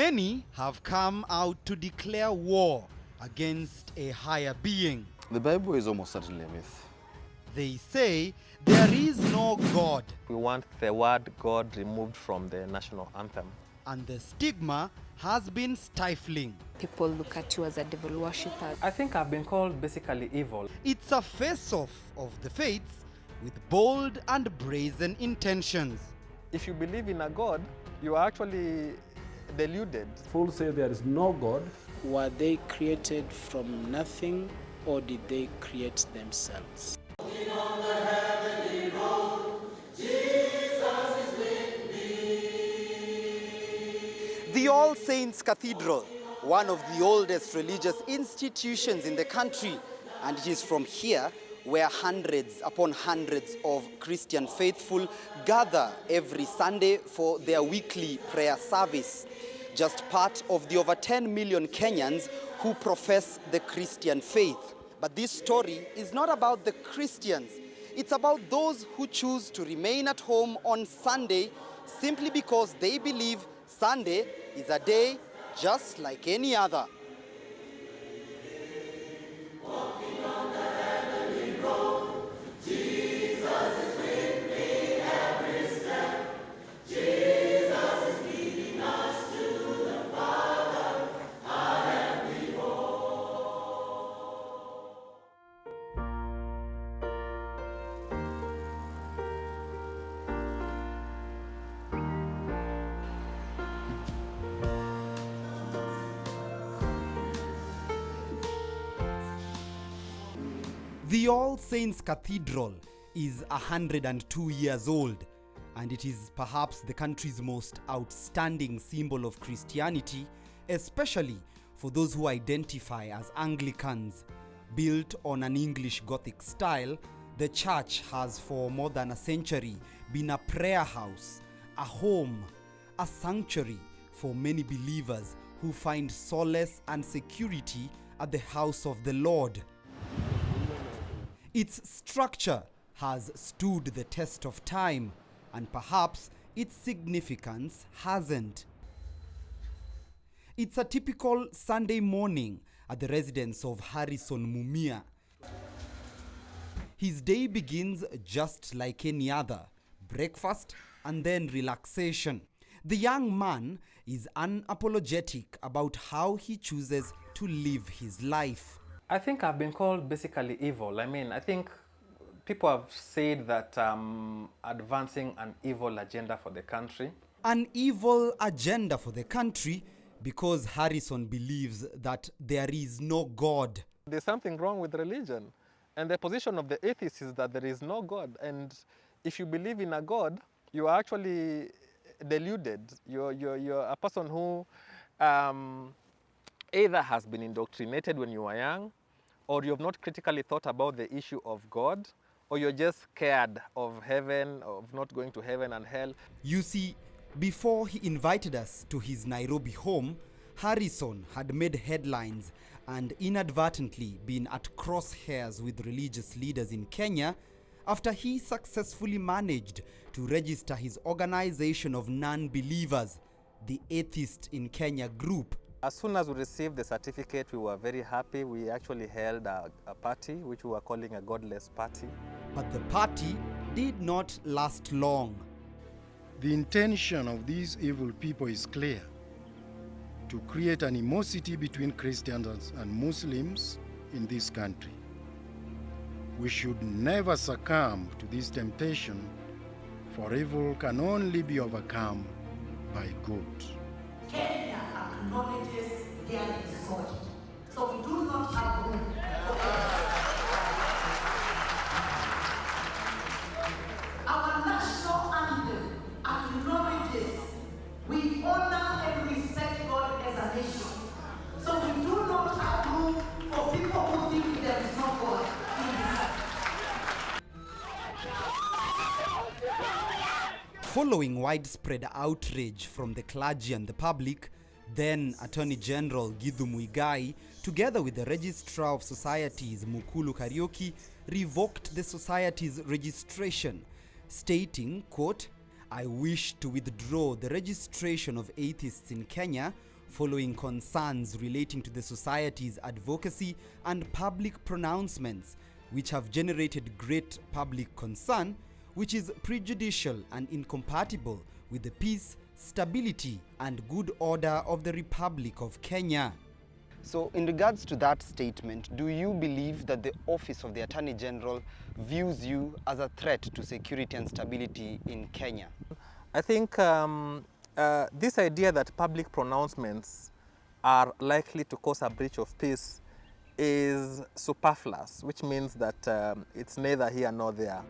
Many have come out to declare war against a higher being. The Bible is almost certainly a myth. They say there is no God. We want the word God removed from the national anthem. And the stigma has been stifling. People look at you as a devil worshipper. I think I've been called basically evil. It's a face-off of the faiths with bold and brazen intentions. If you believe in a God, you are actually deluded. Fools say there is no God. Were they created from nothing, or did they create themselves? The All Saints Cathedral, one of the oldest religious institutions in the country, and it is from here where hundreds upon hundreds of Christian faithful gather every Sunday for their weekly prayer service. Just part of the over 10 million Kenyans who profess the Christian faith. But this story is not about the Christians. It's about those who choose to remain at home on Sunday simply because they believe Sunday is a day just like any other. The All Saints Cathedral is 102 years old, and it is perhaps the country's most outstanding symbol of Christianity, especially for those who identify as Anglicans. Built on an English Gothic style, the church has for more than a century been a prayer house, a home, a sanctuary for many believers who find solace and security at the house of the Lord. Its structure has stood the test of time, and perhaps its significance hasn't. It's a typical Sunday morning at the residence of Harrison Mumia. His day begins just like any other: breakfast and then relaxation. The young man is unapologetic about how he chooses to live his life. I think I've been called basically evil. I think people have said that I'm advancing an evil agenda for the country. An evil agenda for the country because Harrison believes that there is no God. There's something wrong with religion. And the position of the atheists is that there is no God. And if you believe in a God, you are actually deluded. You're a person who either has been indoctrinated when you were young, or you have not critically thought about the issue of God, or you're just scared of heaven, of not going to heaven and hell. You see, before he invited us to his Nairobi home, Harrison had made headlines and inadvertently been at crosshairs with religious leaders in Kenya after he successfully managed to register his organization of non-believers, the Atheists in Kenya group. As soon as we received the certificate, we were very happy. We actually held a party, which we were calling a godless party. But the party did not last long. The intention of these evil people is clear: to create animosity between Christians and Muslims in this country. We should never succumb to this temptation, for evil can only be overcome by good. Kenya acknowledges there is God. So we do not have room for our national anthem acknowledges we honor and respect God as a nation. So we do not have room for people who think there is no God in this. Following widespread outrage from the clergy and the public, then Attorney General Githu Muigai, together with the Registrar of Societies Mukulu Kariuki, revoked the society's registration, stating, quote, "I wish to withdraw the registration of atheists in Kenya following concerns relating to the society's advocacy and public pronouncements, which have generated great public concern, which is prejudicial and incompatible with the peace, stability, and good order of the Republic of Kenya. So, in regards to that statement, do you believe that the Office of the Attorney General views you as a threat to security and stability in Kenya? I think this idea that public pronouncements are likely to cause a breach of peace is superfluous, which means that it's neither here nor there.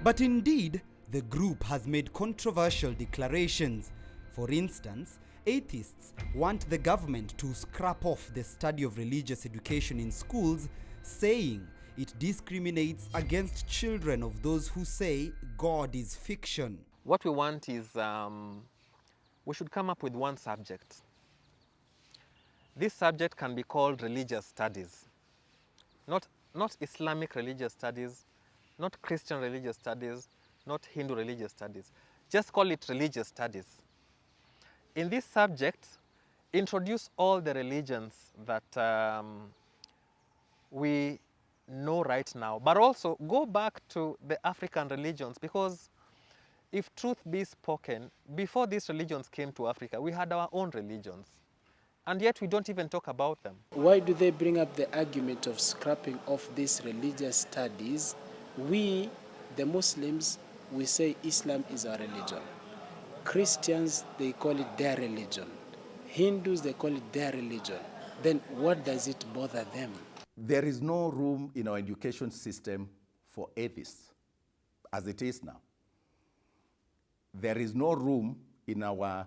But indeed, the group has made controversial declarations. For instance, atheists want the government to scrap off the study of religious education in schools, saying it discriminates against children of those who say God is fiction. What we want is we should come up with one subject. This subject can be called religious studies, not Islamic religious studies, not Christian religious studies, not Hindu religious studies. Just call it religious studies. In this subject, introduce all the religions that we know right now, but also go back to the African religions, because if truth be spoken, before these religions came to Africa, we had our own religions, and yet we don't even talk about them. Why do they bring up the argument of scrapping off these religious studies? We, the Muslims, we say Islam is our religion. Christians, they call it their religion. Hindus, they call it their religion. Then what does it bother them? There is no room in our education system for atheists, as it is now. There is no room in our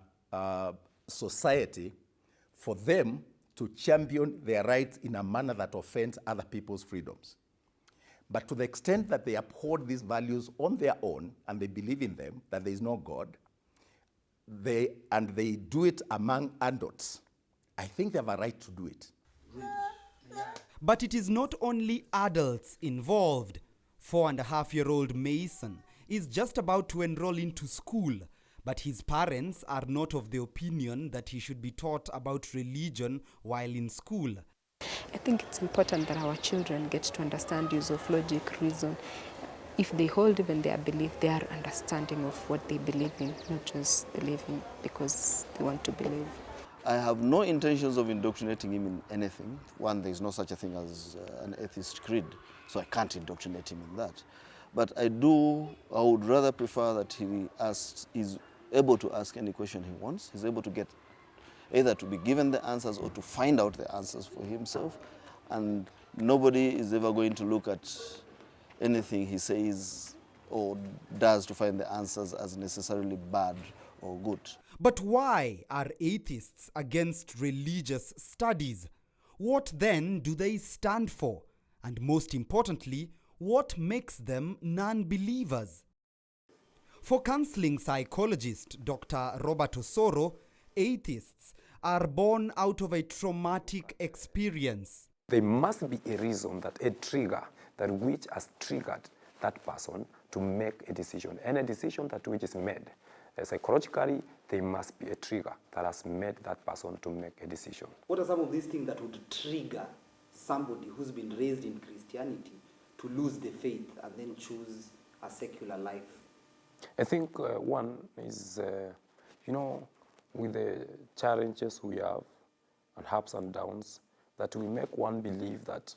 society for them to champion their rights in a manner that offends other people's freedoms. But to the extent that they uphold these values on their own and they believe in them, that there is no God, they do it among adults, I think they have a right to do it. But it is not only adults involved. 4.5-year-old Mason is just about to enroll into school, but his parents are not of the opinion that he should be taught about religion while in school. I think it's important that our children get to understand use of logic, reason. If they hold even their belief, they are understanding of what they believe in, not just believing because they want to believe. I have no intentions of indoctrinating him in anything. One, there is no such a thing as an atheist creed, so I can't indoctrinate him in that. But I would rather prefer that he's able to ask any question he wants. He's able to get either to be given the answers or to find out the answers for himself. And nobody is ever going to look at anything he says or does to find the answers as necessarily bad or good. But why are atheists against religious studies? What then do they stand for? And most importantly, what makes them non-believers? For counseling psychologist Dr. Robert Osoro, atheists are born out of a traumatic experience. There must be a reason, that a trigger that which has triggered that person to make a decision, and a decision that which is made. Psychologically, there must be a trigger that has made that person to make a decision. What are some of these things that would trigger somebody who's been raised in Christianity to lose the faith and then choose a secular life? I think one is, with the challenges we have and ups and downs, that we make one believe that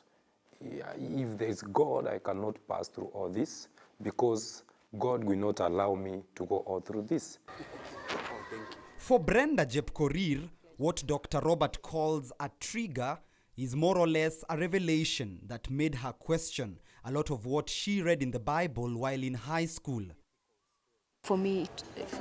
if there is God, I cannot pass through all this because God will not allow me to go all through this. For Brenda Jepkorir, what Dr. Robert calls a trigger is more or less a revelation that made her question a lot of what she read in the Bible while in high school. For me,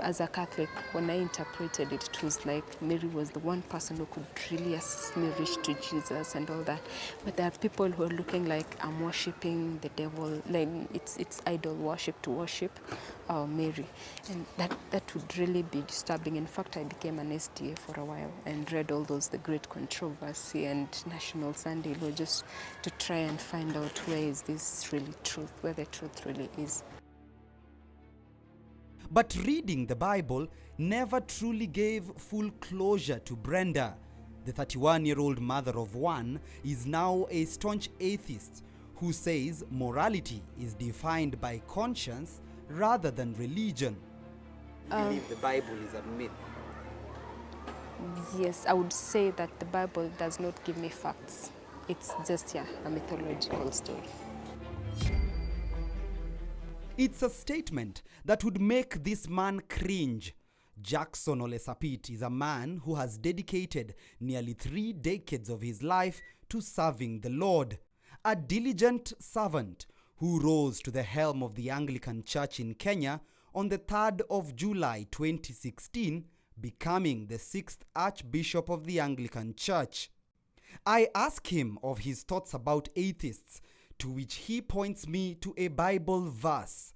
as a Catholic, when I interpreted it, it was like Mary was the one person who could really assist me reach to Jesus and all that. But there are people who are looking like I'm worshiping the devil, like it's idol worship to worship Mary. And that would really be disturbing. In fact, I became an SDA for a while and read all those, the Great Controversy and National Sunday Law, just to try and find out where is this really truth, where the truth really is. But reading the Bible never truly gave full closure to Brenda. The 31-year-old mother of one is now a staunch atheist who says morality is defined by conscience rather than religion. I believe the Bible is a myth. Yes, I would say that the Bible does not give me facts. It's just, a mythological story. It's a statement that would make this man cringe. Jackson Olesapit is a man who has dedicated nearly 3 decades of his life to serving the Lord. A diligent servant who rose to the helm of the Anglican Church in Kenya on the 3rd of July 2016, becoming the 6th Archbishop of the Anglican Church. I ask him of his thoughts about atheists, to which he points me to a Bible verse.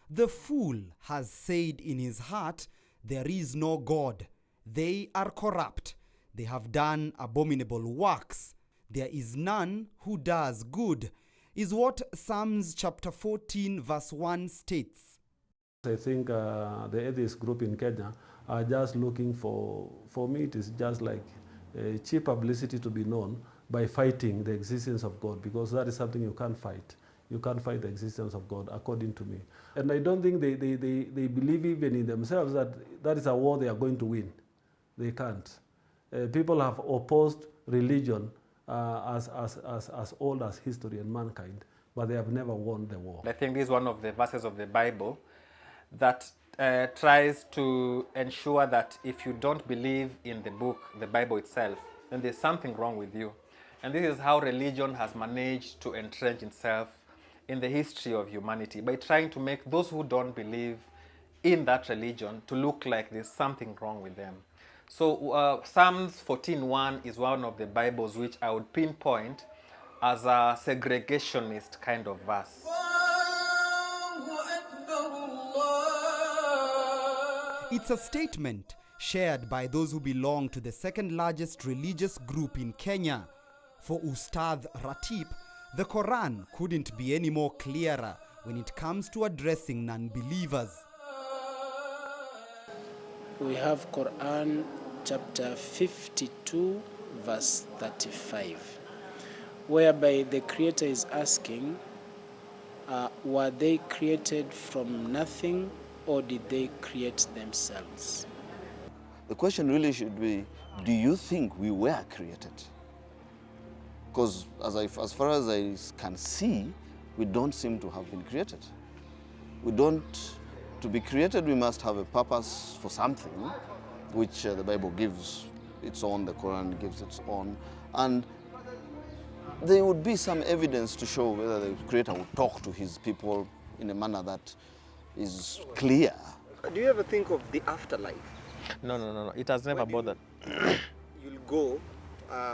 The fool has said in his heart, there is no God. They are corrupt. They have done abominable works. There is none who does good, is what Psalms chapter 14 verse 1 states. I think the atheist group in Kenya are just looking for me, it is just like a cheap publicity to be known by fighting the existence of God, because that is something you can't fight. You can't fight the existence of God, according to me. And I don't think they believe even in themselves that that is a war they are going to win. They can't. People have opposed religion as old as history and mankind, but they have never won the war. I think this is one of the verses of the Bible that tries to ensure that if you don't believe in the book, the Bible itself, then there's something wrong with you. And this is how religion has managed to entrench itself in the history of humanity, by trying to make those who don't believe in that religion to look like there's something wrong with them. So Psalms 14:1 is one of the Bibles which I would pinpoint as a segregationist kind of verse. It's a statement shared by those who belong to the second largest religious group in Kenya. For Ustadh Ratib, the Quran couldn't be any more clearer when it comes to addressing non-believers. We have Quran chapter 52 verse 35, whereby the Creator is asking, were they created from nothing, or did they create themselves? The question really should be, do you think we were created? Because as far as I can see, we don't seem to have been created. To be created, we must have a purpose for something, which the Bible gives its own, the Quran gives its own. And there would be some evidence to show whether the Creator would talk to his people in a manner that is clear. Do you ever think of the afterlife? No. It has never bothered. You'll go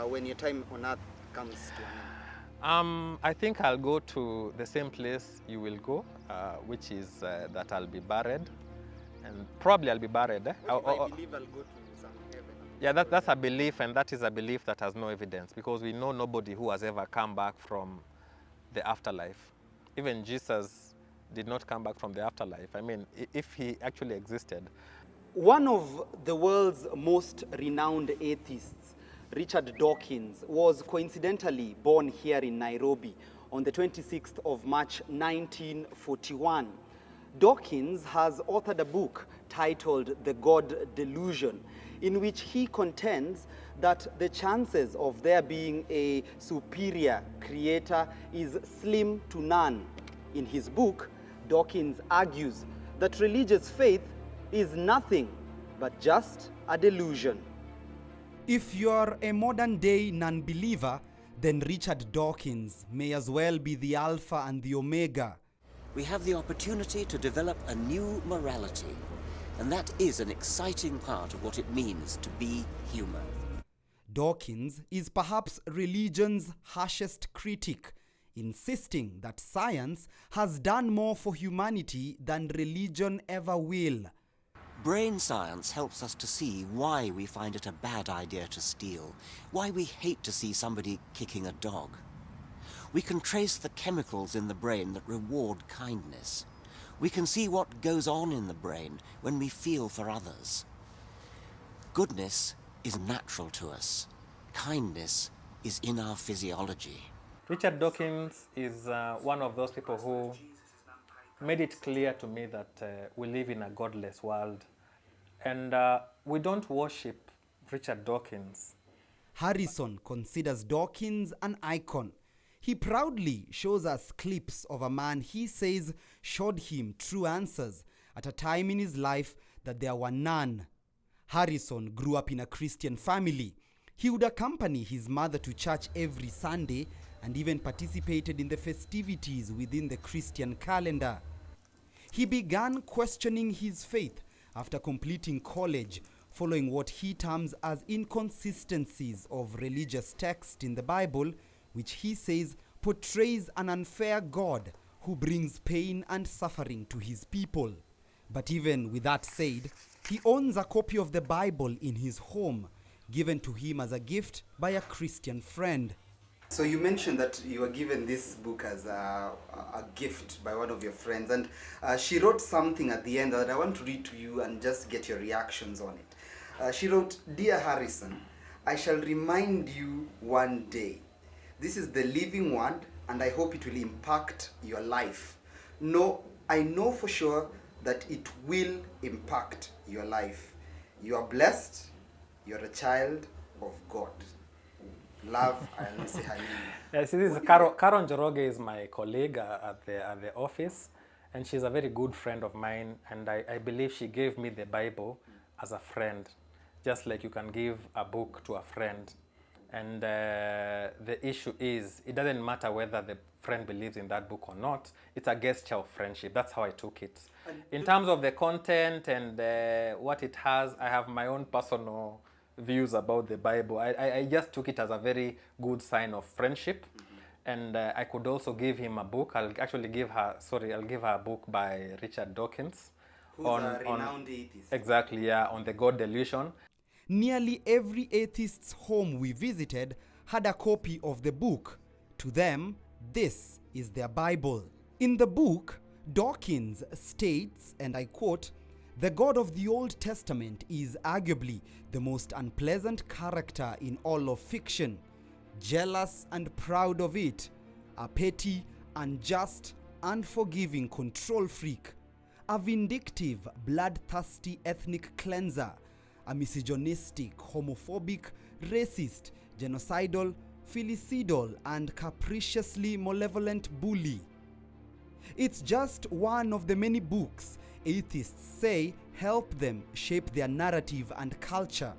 when your time on earth comes to an end. I think I'll go to the same place you will go, which is that I'll be buried, and probably I'll be buried. I believe I'll go to some heaven. Yeah, that's a belief, and that is a belief that has no evidence, because we know nobody who has ever come back from the afterlife. Even Jesus did not come back from the afterlife. I mean, if he actually existed. One of the world's most renowned atheists, Richard Dawkins, was coincidentally born here in Nairobi on the 26th of March 1941. Dawkins has authored a book titled The God Delusion, in which he contends that the chances of there being a superior creator is slim to none. In his book, Dawkins argues that religious faith is nothing but just a delusion. If you're a modern-day non-believer, then Richard Dawkins may as well be the Alpha and the Omega. We have the opportunity to develop a new morality, and that is an exciting part of what it means to be human. Dawkins is perhaps religion's harshest critic, insisting that science has done more for humanity than religion ever will. Brain science helps us to see why we find it a bad idea to steal, why we hate to see somebody kicking a dog. We can trace the chemicals in the brain that reward kindness. We can see what goes on in the brain when we feel for others. Goodness is natural to us. Kindness is in our physiology. Richard Dawkins is one of those people who made it clear to me that we live in a godless world, and we don't worship Richard Dawkins. Harrison considers Dawkins an icon. He proudly shows us clips of a man he says showed him true answers at a time in his life that there were none. Harrison grew up in a Christian family. He would accompany his mother to church every Sunday and even participated in the festivities within the Christian calendar. He began questioning his faith after completing college, following what he terms as inconsistencies of religious text in the Bible, which he says portrays an unfair God who brings pain and suffering to his people. But even with that said, he owns a copy of the Bible in his home, given to him as a gift by a Christian friend. So you mentioned that you were given this book as a gift by one of your friends, and she wrote something at the end that I want to read to you and just get your reactions on it. She wrote, "Dear Harrison, I shall remind you one day. This is the living word, and I hope it will impact your life. No, I know for sure that it will impact your life. You are blessed. You're a child of God. Love, and say hi." Yes, this is Karen Njoroge is my colleague at the office, and she's a very good friend of mine, and I believe she gave me the Bible as a friend, just like you can give a book to a friend. And the issue is, it doesn't matter whether the friend believes in that book or not, it's a gesture of friendship. That's how I took it. In terms of the content and what it has, I have my own personal views about the Bible. I just took it as a very good sign of friendship. And I could also give him a book. I'll give her a book by Richard Dawkins. Who's a renowned atheist. Exactly, yeah, on the God delusion. Nearly every atheist's home we visited had a copy of the book. To them, this is their Bible. In the book, Dawkins states, and I quote, "The God of the Old Testament is arguably the most unpleasant character in all of fiction. Jealous and proud of it, a petty, unjust, unforgiving control freak, a vindictive, bloodthirsty ethnic cleanser, a misogynistic, homophobic, racist, genocidal, filicidal, and capriciously malevolent bully." It's just one of the many books atheists say help them shape their narrative and culture.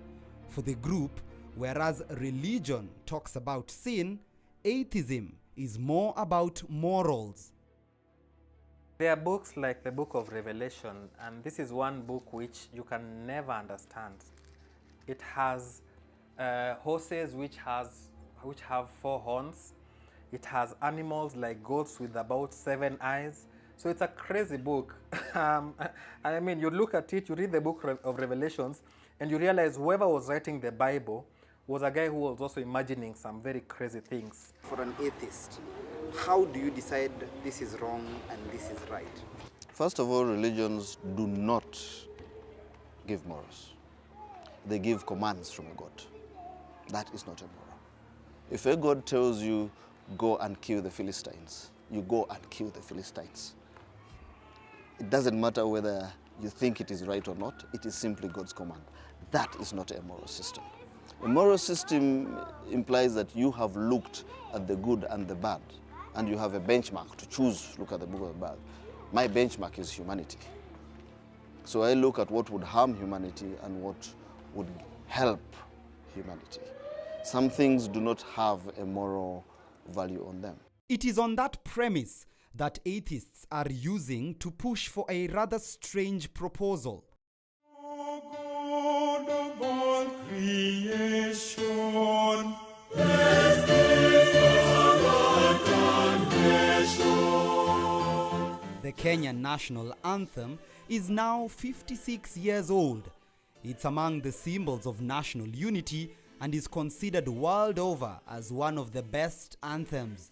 For the group, whereas religion talks about sin, atheism is more about morals. There are books like the Book of Revelation, and this is one book which you can never understand. It has horses which have 4 horns. It has animals like goats with about 7 eyes. So it's a crazy book. I mean, you look at it, you read the Book of Revelations, and you realize whoever was writing the Bible was a guy who was also imagining some very crazy things. For an atheist, how do you decide this is wrong and this is right? First of all, religions do not give morals. They give commands from a God. That is not a moral. If a God tells you, go and kill the Philistines, you go and kill the Philistines. It doesn't matter whether you think it is right or not, it is simply God's command. That is not a moral system. A moral system implies that you have looked at the good and the bad, and you have a benchmark to choose. Look at the good and the bad. My benchmark is humanity. So I look at what would harm humanity and what would help humanity. Some things do not have a moral value on them. It is on that premise that atheists are using to push for a rather strange proposal. Creation. The Kenyan national anthem is now 56 years old. It's among the symbols of national unity and is considered world over as one of the best anthems.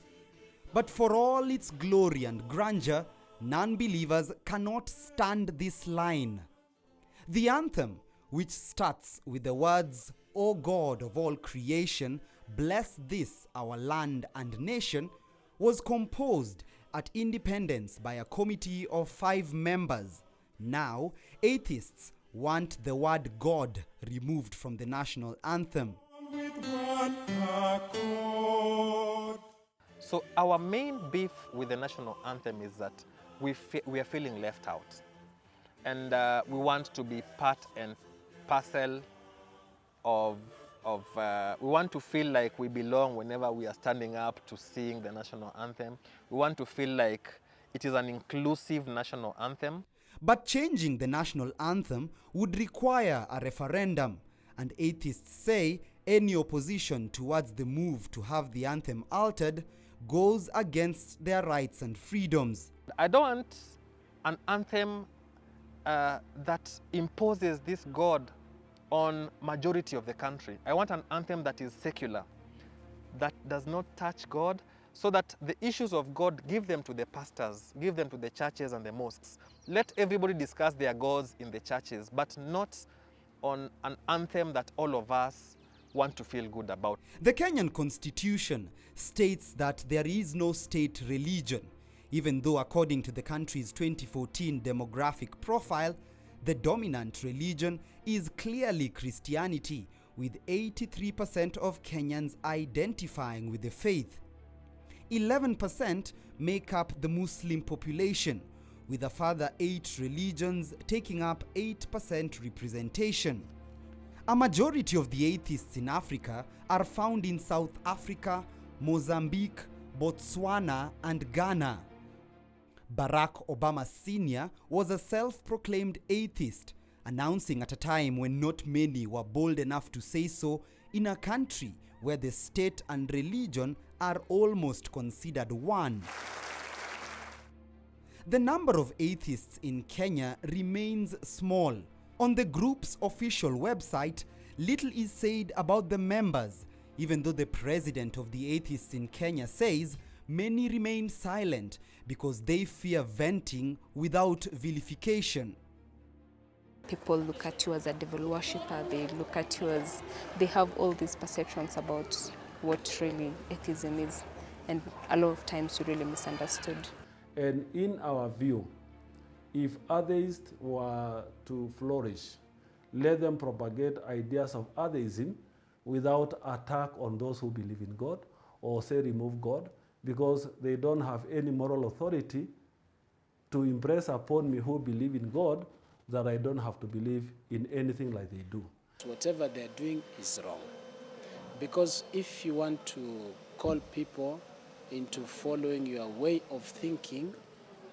But for all its glory and grandeur, non-believers cannot stand this line. The anthem, which starts with the words, "O God of all creation, bless this our land and nation," was composed at independence by a committee of 5 members. Now, atheists want the word God removed from the national anthem. So our main beef with the national anthem is that we are feeling left out. And we want to be part and parcel of we want to feel like we belong whenever we are standing up to sing the national anthem. We want to feel like it is an inclusive national anthem. But changing the national anthem would require a referendum, and atheists say any opposition towards the move to have the anthem altered goes against their rights and freedoms. I don't want an anthem that imposes this God on majority of the country. I want an anthem that is secular, that does not touch God, so that the issues of God, give them to the pastors, give them to the churches and the mosques. Let everybody discuss their gods in the churches, but not on an anthem that all of us want to feel good about. The Kenyan constitution states that there is no state religion, even though according to the country's 2014 demographic profile, the dominant religion is clearly Christianity, with 83% of Kenyans identifying with the faith. 11% make up the Muslim population, with a further 8 religions taking up 8% representation. A majority of the atheists in Africa are found in South Africa, Mozambique, Botswana, and Ghana. Barack Obama Sr. was a self-proclaimed atheist, announcing at a time when not many were bold enough to say so in a country where the state and religion are almost considered one. The number of atheists in Kenya remains small. On the group's official website, little is said about the members, even though the president of the atheists in Kenya says many remain silent because they fear venting without vilification. People look at you as a devil worshipper, they look at you as, they have all these perceptions about what really atheism is, and a lot of times you're really misunderstood. And in our view, if atheists were to flourish, let them propagate ideas of atheism without attack on those who believe in God or say remove God, because they don't have any moral authority to impress upon me who believe in God that I don't have to believe in anything like they do. Whatever they're doing is wrong. Because if you want to call people into following your way of thinking,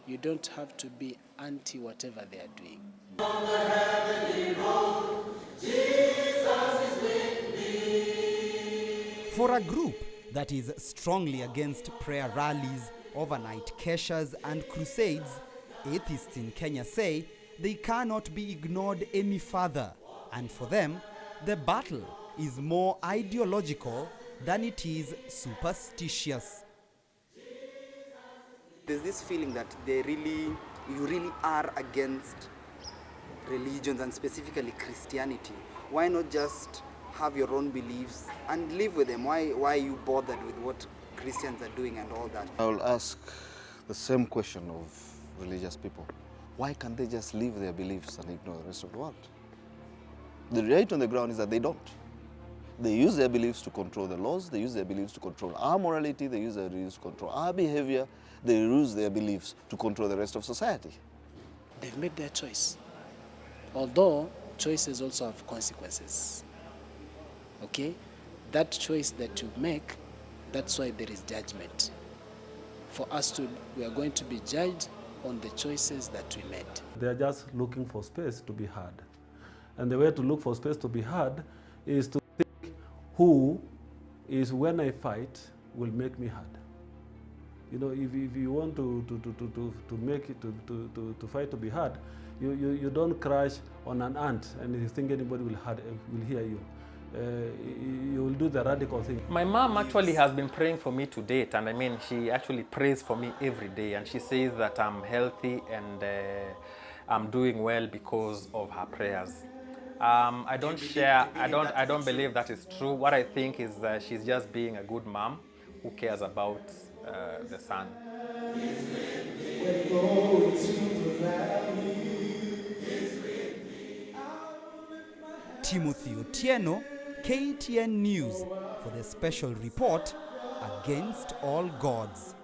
you don't have to be anti whatever they are doing. On the heavenly road, Jesus is with me. For a group that is strongly against prayer rallies, overnight keshas, and crusades, atheists in Kenya say they cannot be ignored any further, and for them, the battle is more ideological than it is superstitious. There's this feeling that you really are against religions, and specifically Christianity. Why not just have your own beliefs and live with them? Why are you bothered with what Christians are doing and all that? I will ask the same question of religious people. Why can't they just live their beliefs and ignore the rest of the world? The reality on the ground is that they don't. They use their beliefs to control the laws, they use their beliefs to control our morality, they use their beliefs to control our behavior, they use their beliefs to control the rest of society. They've made their choice. Although choices also have consequences. Okay? That choice that you make, that's why there is judgment. For us we are going to be judged on the choices that we made. They are just looking for space to be heard. And the way to look for space to be heard is to think who is, when I fight, will make me heard. You know, if you want to make it to fight to be heard, you don't crash on an ant and you think anybody will hear you. you will do the radical thing. My mom actually has been praying for me to date, and I mean, she actually prays for me every day, and she says that I'm healthy and I'm doing well because of her prayers. I don't believe that is true. What I think is she's just being a good mom who cares about the son. Timothy Otieno, KTN News, for the special report, Against All Gods.